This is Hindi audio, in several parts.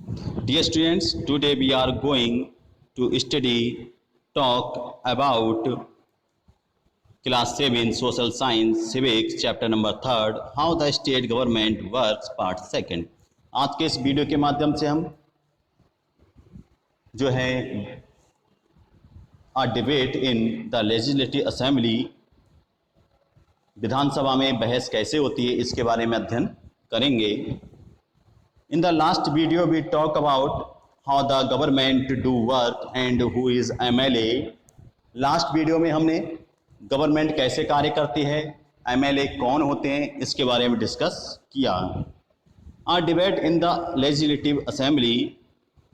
Dear students, today we are going to talk about class 7 social science civics chapter number 3 how the state government works part 2। आज के इस वीडियो के माध्यम से हम जो है debate in the legislative assembly, विधानसभा में बहस कैसे होती है इसके बारे में अध्ययन करेंगे। In the last video we talk about how the government do work and who is MLA। Last video में हमने गवर्नमेंट कैसे कार्य करती है, MLA कौन होते हैं, इसके बारे में डिस्कस किया। A debate in the legislative assembly,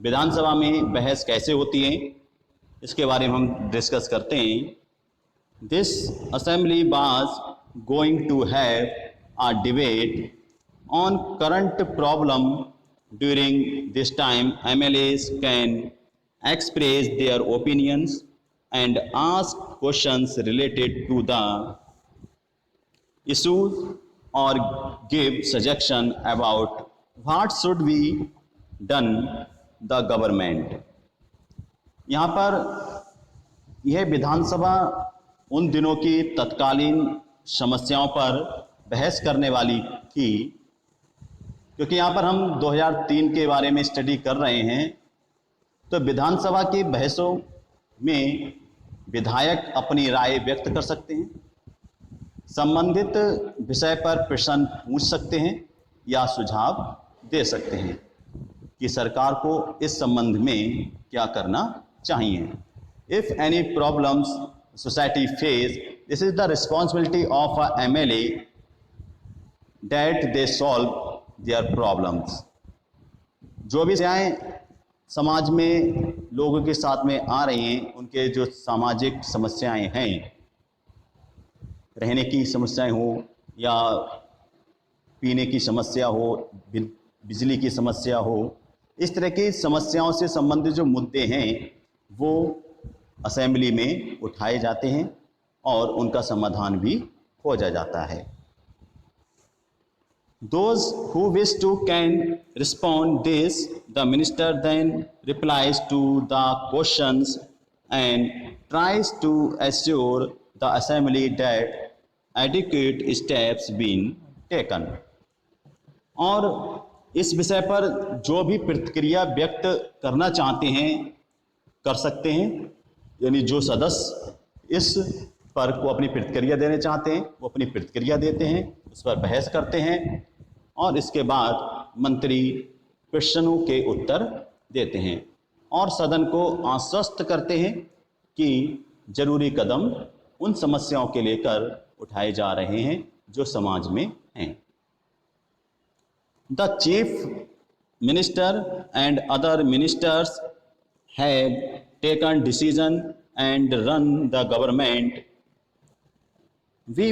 विधानसभा में बहस कैसे होती है इसके बारे में हम डिस्कस करते हैं। This assembly was going to have a debate on current problem. During this time, MLAs can express their opinions and ask questions related to the issues or give suggestion about what should be done the government। यहाँ पर यह विधानसभा उन दिनों की तत्कालीन समस्याओं पर बहस करने वाली थी, क्योंकि यहाँ पर हम 2003 के बारे में स्टडी कर रहे हैं। तो विधानसभा की बहसों में विधायक अपनी राय व्यक्त कर सकते हैं, संबंधित विषय पर प्रश्न पूछ सकते हैं या सुझाव दे सकते हैं कि सरकार को इस संबंध में क्या करना चाहिए। If any problems society face, this is the responsibility of a MLA that they solve their problems. जो भी समस्याएं समाज में लोगों के साथ में आ रही हैं, उनके जो सामाजिक समस्याएं हैं, रहने की समस्याएं हो या पीने की समस्या हो, बिजली की समस्या हो, इस तरह की समस्याओं से संबंधित जो मुद्दे हैं वो असेंबली में उठाए जाते हैं और उनका समाधान भी खोजा जाता है। Those who wish to can respond this, the minister then replies to the questions and tries to assure the assembly that adequate steps been taken। और इस विषय पर जो भी प्रतिक्रिया व्यक्त करना चाहते हैं कर सकते हैं, यानी जो सदस्य इस पर को अपनी प्रतिक्रिया देना चाहते हैं वो अपनी प्रतिक्रिया देते हैं, उस पर बहस करते हैं और इसके बाद मंत्री प्रश्नों के उत्तर देते हैं और सदन को आश्वस्त करते हैं कि जरूरी कदम उन समस्याओं के लेकर उठाए जा रहे हैं जो समाज में हैं। The chief minister and other ministers have taken decision and run the government. We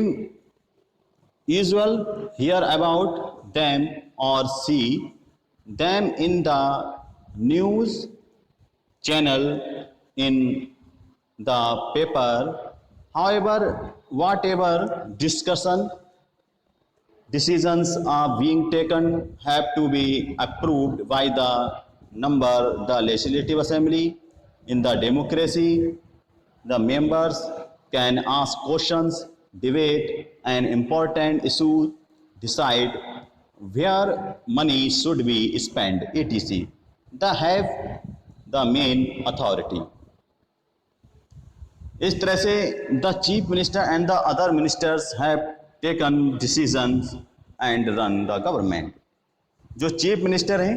usually hear about them or see them in the news channel, in the paper. However, whatever decisions are being taken have to be approved by the legislative assembly. In the democracy, the members can ask questions, debate an important issue, decide where money should be spent, etc. They have the main authority। इस तरह से the chief minister and the other ministers have taken decisions and run the government. जो चीफ मिनिस्टर हैं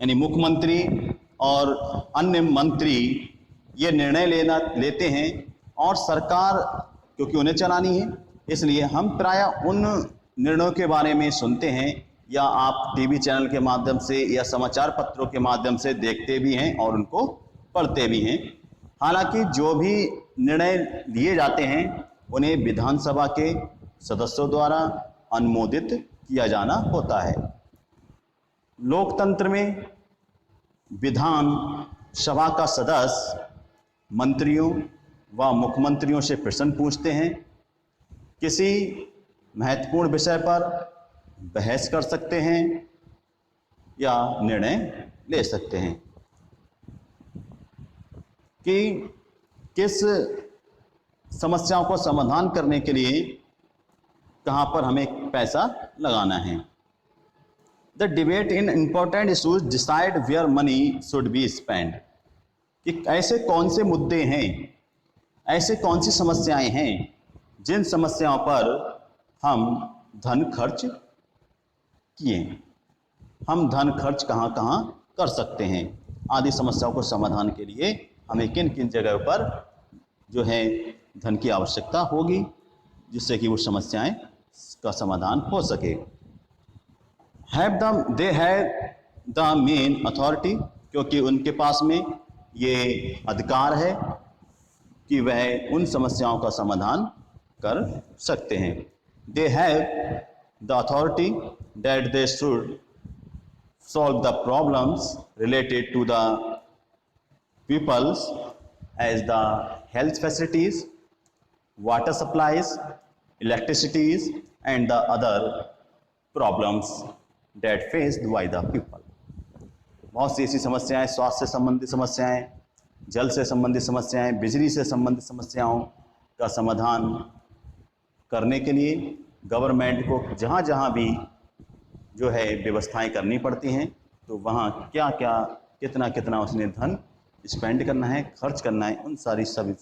यानी मुख्यमंत्री और अन्य मंत्री ये निर्णय लेते हैं और सरकार क्योंकि उन्हें चलानी है, इसलिए हम प्रायः उन निर्णयों के बारे में सुनते हैं या आप टीवी चैनल के माध्यम से या समाचार पत्रों के माध्यम से देखते भी हैं और उनको पढ़ते भी हैं। हालांकि जो भी निर्णय लिए जाते हैं उन्हें विधानसभा के सदस्यों द्वारा अनुमोदित किया जाना होता है। लोकतंत्र में विधान सभा का सदस्य मंत्रियों व मुख्यमंत्रियों से प्रश्न पूछते हैं, किसी महत्वपूर्ण विषय पर बहस कर सकते हैं या निर्णय ले सकते हैं कि किस समस्याओं को समाधान करने के लिए कहाँ पर हमें पैसा लगाना है। The debate in important issues decide where money should be spend, कि ऐसे कौन से मुद्दे हैं, ऐसे कौन सी समस्याएं हैं जिन समस्याओं पर हम धन खर्च किए, हम धन खर्च कहाँ कहाँ कर सकते हैं, आदि समस्याओं को समाधान के लिए हमें किन किन जगह पर जो है धन की आवश्यकता होगी जिससे कि वो समस्याएं का समाधान हो सके। दे हैव द मेन अथॉरिटी, क्योंकि उनके पास में ये अधिकार है कि वह उन समस्याओं का समाधान कर सकते हैं। They have the authority that they should solve the problems related to the peoples as the health facilities, water supplies, electricities and the other problems that faced by the people। बहुत सी ऐसी समस्याएं, स्वास्थ्य से संबंधित समस्याएं, जल से संबंधित समस्याएं, बिजली से संबंधित समस्याओं का समाधान करने के लिए गवर्नमेंट को जहाँ जहाँ भी जो है व्यवस्थाएं करनी पड़ती हैं, तो वहाँ क्या क्या कितना कितना उसने धन स्पेंड करना है, खर्च करना है, उन सारी सब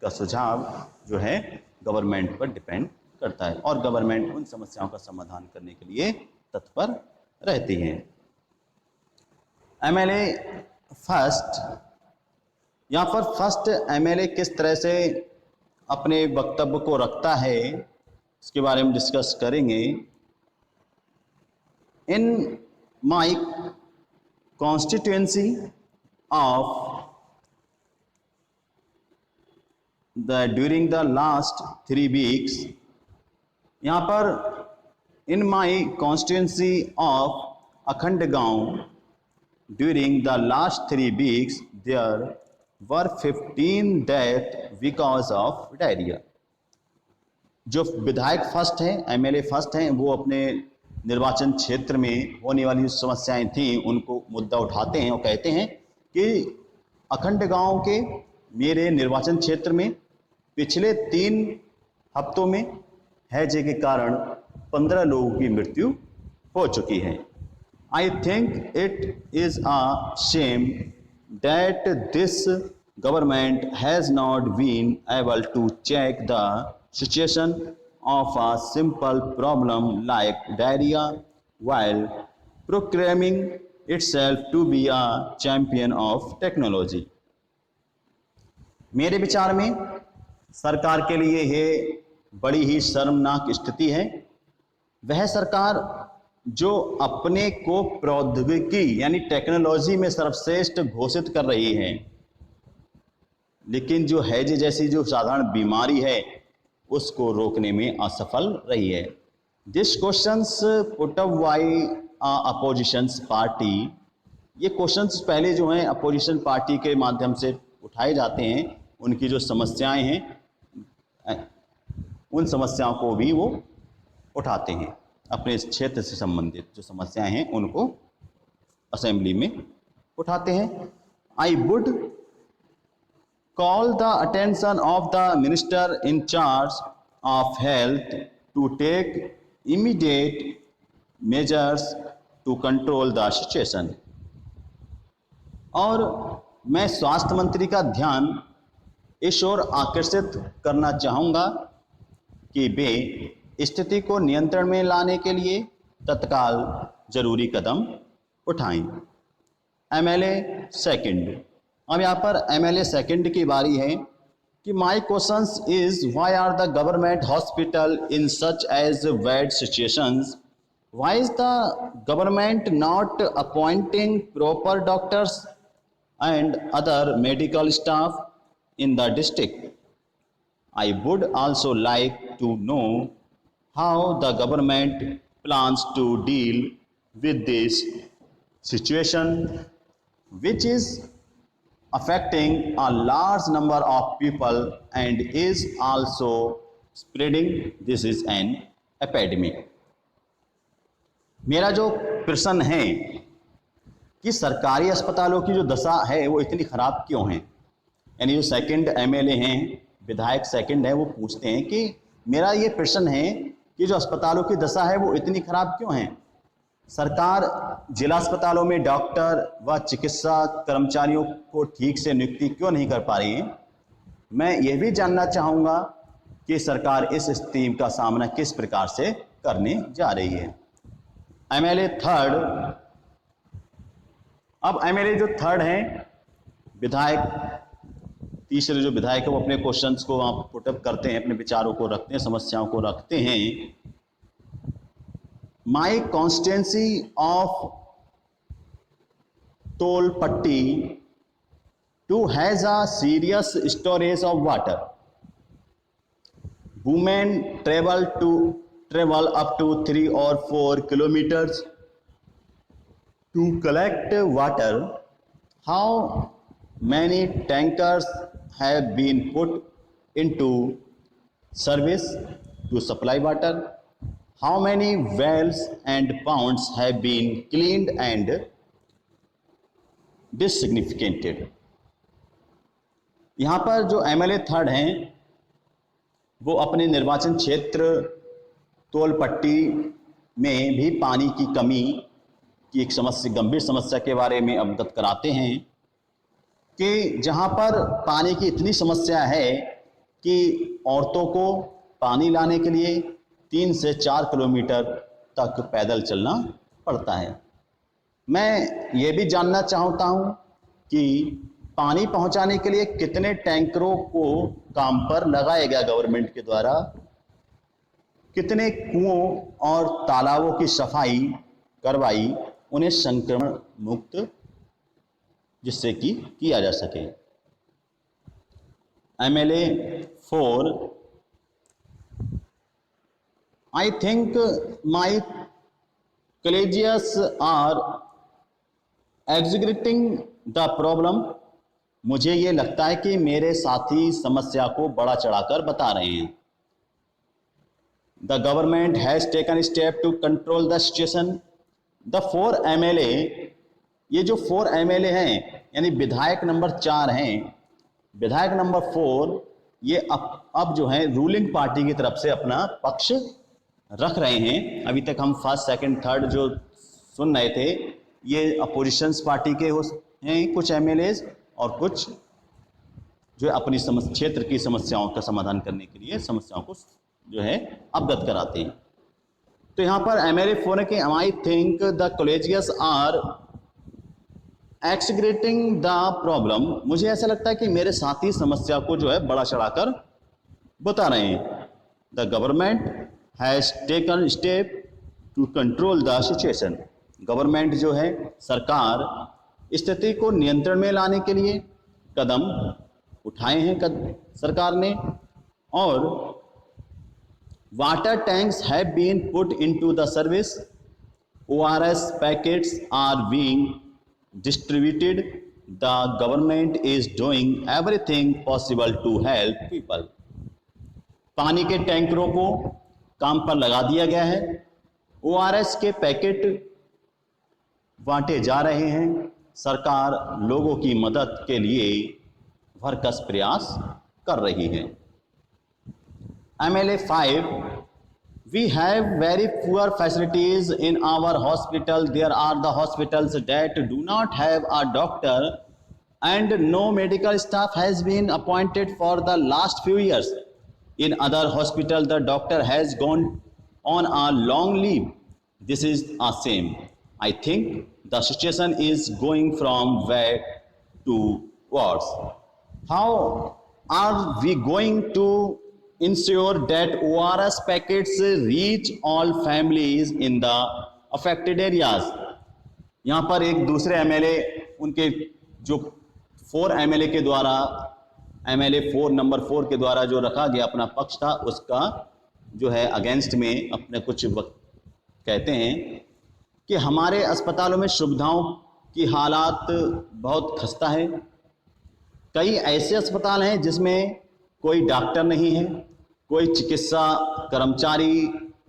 का सुझाव जो है गवर्नमेंट पर डिपेंड करता है और गवर्नमेंट उन समस्याओं का समाधान करने के लिए तत्पर रहती है। एमएलए फर्स्ट, यहाँ पर फर्स्ट एमएलए किस तरह से अपने वक्तव्य को रखता है इसके बारे में डिस्कस करेंगे। इन माई constituency of during the last 3 weeks, यहाँ पर in my constituency of अखंड गांव during the last 3 weeks there were 15 deaths because of diarrhoea. जो विधायक फर्स्ट हैं, एमएलए फर्स्ट हैं, वो अपने निर्वाचन क्षेत्र में होने वाली जो समस्याएं थी उनको मुद्दा उठाते हैं और कहते हैं कि अखंड गांव के मेरे निर्वाचन क्षेत्र में पिछले 3 हफ्तों में हैजे के कारण 15 लोगों की मृत्यु हो चुकी है। I think it is a shame that this government has not been able to check the situation of a simple problem like diarrhea while proclaiming itself to be a champion of technology। मेरे विचार में सरकार के लिए ये बड़ी ही शर्मनाक स्थिति है। वह सरकार जो अपने को प्रौद्योगिकी यानी टेक्नोलॉजी में सर्वश्रेष्ठ घोषित कर रही है, लेकिन जो हैजे जैसी जो साधारण बीमारी है उसको रोकने में असफल रही है। This questions put up by oppositions party, ये क्वेश्चंस पहले जो हैं अपोजिशन पार्टी के माध्यम से उठाए जाते हैं, उनकी जो समस्याएं हैं उन समस्याओं को भी वो उठाते हैं, अपने इस क्षेत्र से संबंधित जो समस्याएं हैं उनको असेंबली में उठाते हैं। I would call the attention of the minister in charge of health to take immediate measures to control the situation। और मैं स्वास्थ्य मंत्री का ध्यान इस ओर आकर्षित करना चाहूँगा कि वे स्थिति को नियंत्रण में लाने के लिए तत्काल जरूरी कदम उठाएं। एमएलए सेकंड, अब यहाँ पर एमएलए सेकंड की बारी है कि my questions is why are the government hospital in such as bad situations, why is the government not appointing proper doctors and other medical staff in the district. I would also like to know how the government plans to deal with this situation which is affecting a large number of people and is also spreading। This is an epidemic। मेरा जो प्रश्न है कि सरकारी अस्पतालों की जो दशा है वो इतनी ख़राब क्यों है। यानी जो सेकंड एमएलए हैं, विधायक सेकंड है, वो पूछते हैं कि मेरा ये प्रश्न है कि जो अस्पतालों की दशा है वो इतनी ख़राब क्यों है। सरकार जिला अस्पतालों में डॉक्टर व चिकित्सा कर्मचारियों को ठीक से नियुक्ति क्यों नहीं कर पा रही है। मैं यह भी जानना चाहूँगा कि सरकार इस स्थिति का सामना किस प्रकार से करने जा रही है। एमएलए थर्ड, अब एमएलए जो थर्ड हैं, विधायक तीसरे जो विधायक है वो अपने क्वेश्चंस को वहाँ पुटअप करते हैं, अपने विचारों को रखते हैं, समस्याओं को रखते हैं। My constituency of Tolpatti too has a serious storage of water. Women travel up to 3 or 4 kilometers to collect water. How many tankers have been put into service to supply water? How many wells and ponds have been cleaned and disinfected? यहाँ पर जो एमएलए थर्ड हैं वो अपने निर्वाचन क्षेत्र तोलपट्टी में भी पानी की कमी की एक समस्या, गंभीर समस्या के बारे में अवगत कराते हैं कि जहां पर पानी की इतनी समस्या है कि औरतों को पानी लाने के लिए 3 से 4 किलोमीटर तक पैदल चलना पड़ता है। मैं ये भी जानना चाहता हूं कि पानी पहुंचाने के लिए कितने टैंकरों को काम पर लगाया गया गवर्नमेंट के द्वारा, कितने कुओं और तालाबों की सफाई करवाई, उन्हें संक्रमण मुक्त जिससे कि किया जा सके। MLA 4, I think my colleagues are executing the problem. मुझे ये लगता है कि मेरे साथी समस्या को बड़ा चढ़ाकर बता रहे हैं। The government has taken step to control the situation. The 4 MLA, ये जो 4 एमएलए हैं यानी विधायक नंबर 4 हैं, विधायक नंबर 4 ये अब जो है रूलिंग पार्टी की तरफ से अपना पक्ष रख रहे हैं। अभी तक हम फर्स्ट सेकंड थर्ड जो सुन रहे थे ये अपोजिशंस पार्टी के हैं कुछ एमएलए, और कुछ जो अपनी क्षेत्र की समस्याओं का समाधान करने के लिए समस्याओं को जो है अवगत कराते हैं। तो यहाँ पर एमएलए 4 के I think the colleagues are exaggerating the problem. मुझे ऐसा लगता है कि मेरे साथी समस्या को जो है बड़ा चढ़ाकर बता रहे हैं। The government has taken step to control the situation. Government जो है, सरकार स्थिति को नियंत्रण में लाने के लिए कदम उठाए हैं सरकार ने। और water tanks have been put into the service. ORS packets are being distributed. The government is doing everything possible to help people. पानी के टैंकरों को काम पर लगा दिया गया है। ORS के पैकेट बांटे जा रहे हैं। सरकार लोगों की मदद के लिए भरकस प्रयास कर रही है। MLA 5, we have very poor facilities in our hospital. There are the hospitals that do not have a doctor and no medical staff has been appointed for the last few years. In other hospital the doctor has gone on a long leave. This is a shame. I think the situation is going from bad to worse. How are we going to ensure that ORS packets reach all families in the affected areas? यहाँ पर एक दूसरे एमएलए, उनके जो 4 एमएलए के द्वारा, एमएलए 4 नंबर 4 के द्वारा जो रखा गया अपना पक्ष था, उसका जो है अगेंस्ट में अपने कुछ कहते हैं कि हमारे अस्पतालों में सुविधाओं की हालात बहुत खस्ता है। कई ऐसे अस्पताल हैं जिसमें कोई डॉक्टर नहीं है, कोई चिकित्सा कर्मचारी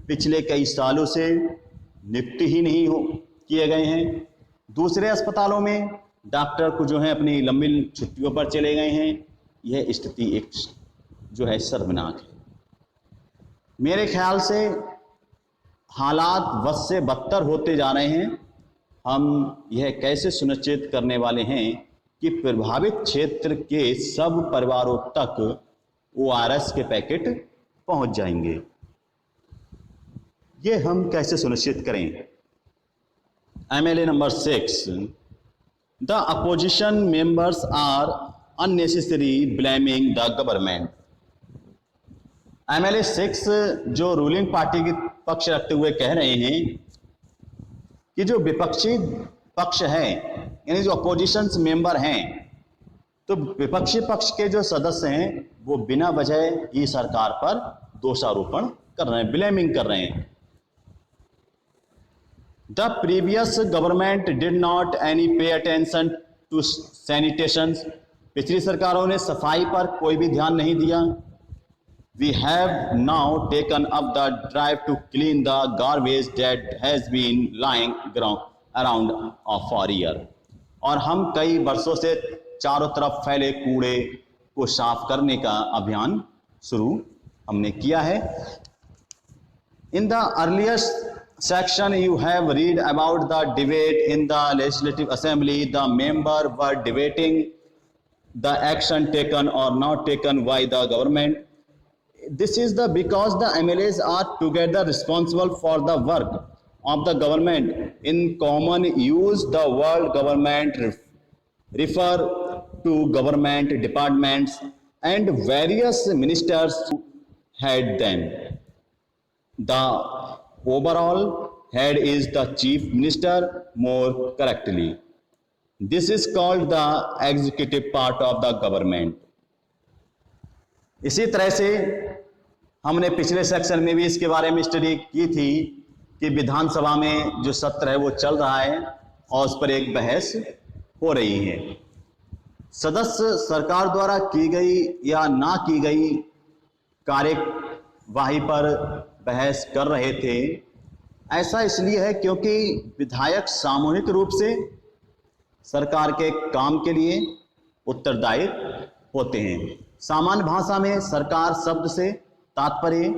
पिछले कई सालों से नियुक्त ही नहीं किए गए हैं। दूसरे अस्पतालों में डॉक्टर को जो है अपनी लंबी छुट्टियों पर चले गए हैं। यह स्थिति एक जो है शर्मनाक है। मेरे ख्याल से हालात बद से बदतर होते जा रहे हैं। हम यह कैसे सुनिश्चित करने वाले हैं कि प्रभावित क्षेत्र के सब परिवारों तक ORS के पैकेट पहुंच जाएंगे? ये हम कैसे सुनिश्चित करें? MLA number 6, the opposition members are unnecessary blaming the government. MLA 6 जो रूलिंग पार्टी की पक्ष रखते हुए कह रहे हैं कि जो विपक्षी पक्ष है, यानी जो अपोजिशन मेंबर हैं, तो विपक्षी पक्ष के जो सदस्य हैं वो बिना वजह ही सरकार पर दोषारोपण कर रहे हैं, ब्लेमिंग कर रहे हैं। The previous government did not any pay attention to sanitation. पिछली सरकारों ने सफाई पर कोई भी ध्यान नहीं दिया। We have now taken up the drive to clean the garbage that has been lying around for a year। और हम कई वर्षों से चारों तरफ फैले कूड़े को साफ करने का अभियान शुरू हमने किया है। In the earlier section you have read about the debate in the Legislative Assembly. The members were debating the action taken or not taken by the government. This is because the MLAs are together responsible for the work of the government. In common use, the word government refer to government departments and various ministers who head them. The overall head is the chief minister more correctly. This is called the executive part of the government. इसी तरह से हमने पिछले सेक्शन में भी इसके बारे में स्टडी की थी कि विधानसभा में जो सत्र है वो चल रहा है और उस पर एक बहस हो रही है। सदस्य सरकार द्वारा की गई या ना की गई कार्यवाही पर बहस कर रहे थे। ऐसा इसलिए है क्योंकि विधायक सामूहिक रूप से सरकार के काम के लिए उत्तरदायी होते हैं। सामान्य भाषा में सरकार शब्द से तात्पर्य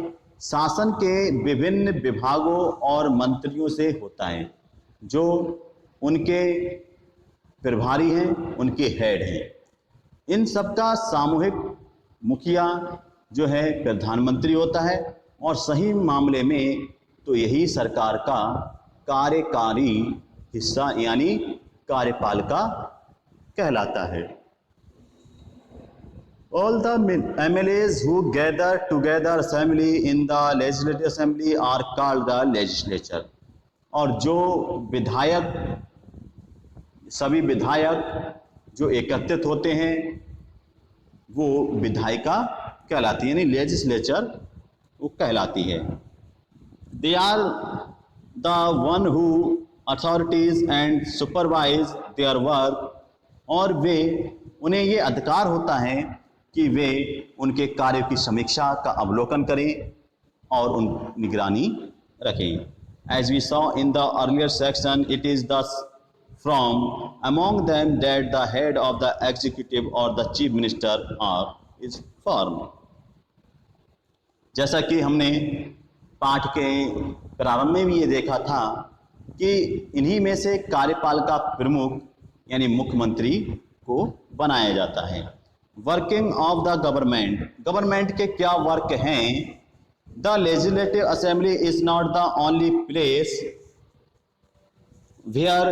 शासन के विभिन्न विभागों और मंत्रियों से होता है जो उनके प्रभारी हैं, उनके हेड हैं। इन सबका सामूहिक मुखिया जो है प्रधानमंत्री होता है और सही मामले में तो यही सरकार का कार्यकारी हिस्सा यानी कार्यपालिका कहलाता है। All the MLAs who gather together assembly in the legislative assembly are called the legislature। और जो विधायक, सभी विधायक जो एकत्रित होते हैं वो विधायिका कहलाती है, यानी लेजिस्लेचर वो कहलाती है। They are the one who authorities and supervise their work। और वे उन्हें ये अधिकार होता है कि वे उनके कार्यों की समीक्षा का अवलोकन करें और उन निगरानी रखें। As we saw in the earlier section, it is thus from among them that the head of the executive or the chief minister is formed। जैसा कि हमने पाठ के प्रारंभ में भी ये देखा था कि इन्हीं में से कार्यपालिका प्रमुख यानी मुख्यमंत्री को बनाया जाता है। वर्किंग ऑफ द गवर्नमेंट के क्या वर्क हैं? The legislative assembly is not the only place where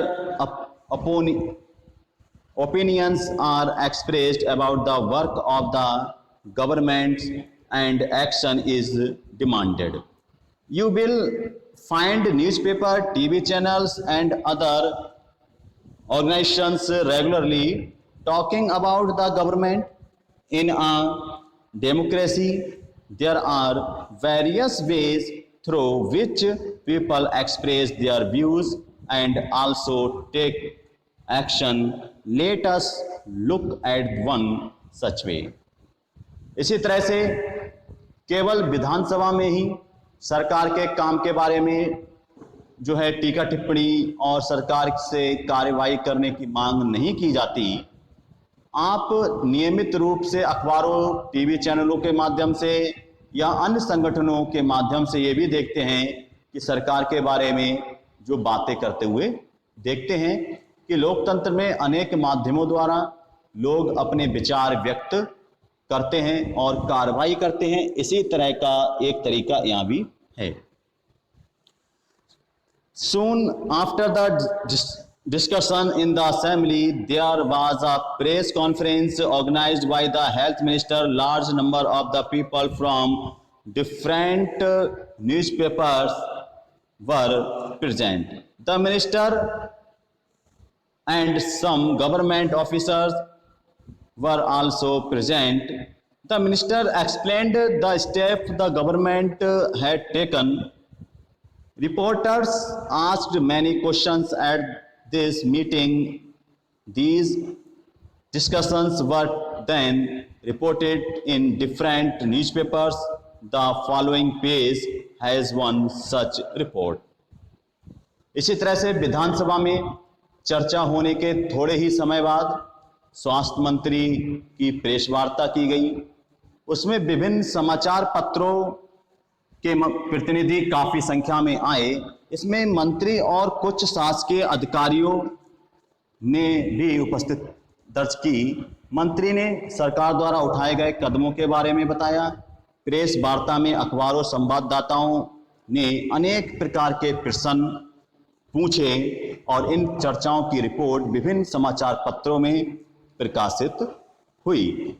opinions are expressed about the work of the government and action is demanded। You will find newspaper, TV channels and other organizations regularly talking about the government। In a democracy there are various ways through which people express their views and also take action। Let us look at one such way। इसी तरह से केवल विधानसभा में ही सरकार के काम के बारे में जो है टीका टिप्पणी और सरकार से कार्रवाई करने की मांग नहीं की जाती, आप नियमित रूप से अखबारों, टीवी चैनलों के माध्यम से या अन्य संगठनों के माध्यम से ये भी देखते हैं कि सरकार के बारे में जो बातें करते हुए देखते हैं कि लोकतंत्र में अनेक माध्यमों द्वारा लोग अपने विचार व्यक्त करते हैं और कार्रवाई करते हैं। इसी तरह का एक तरीका यहाँ भी है। Soon after the discussion in the assembly, there was a press conference organized by the health minister. Large number of the people from different newspapers were present. The minister and some government officers were also present. The minister explained the step the government had taken. Reporters asked many questions at this meeting. These discussions were then reported in different newspapers. The following page has one such report. इसी तरह से विधानसभा में चर्चा होने के थोड़े ही समय बाद स्वास्थ्य मंत्री की प्रेस वार्ता की गई। उसमें विभिन्न समाचार पत्रों के प्रतिनिधि काफी संख्या में आए। इसमें मंत्री और कुछ शासकीय अधिकारियों ने भी उपस्थित दर्ज की। मंत्री ने सरकार द्वारा उठाए गए कदमों के बारे में बताया। प्रेस वार्ता में अखबारों, संवाददाताओं ने अनेक प्रकार के प्रश्न पूछे और इन चर्चाओं की रिपोर्ट विभिन्न समाचार पत्रों में प्रकाशित हुई।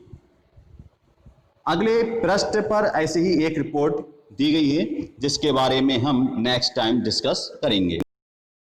अगले पृष्ठ पर ऐसी ही एक रिपोर्ट दी गई है जिसके बारे में हम नेक्स्ट टाइम डिस्कस करेंगे।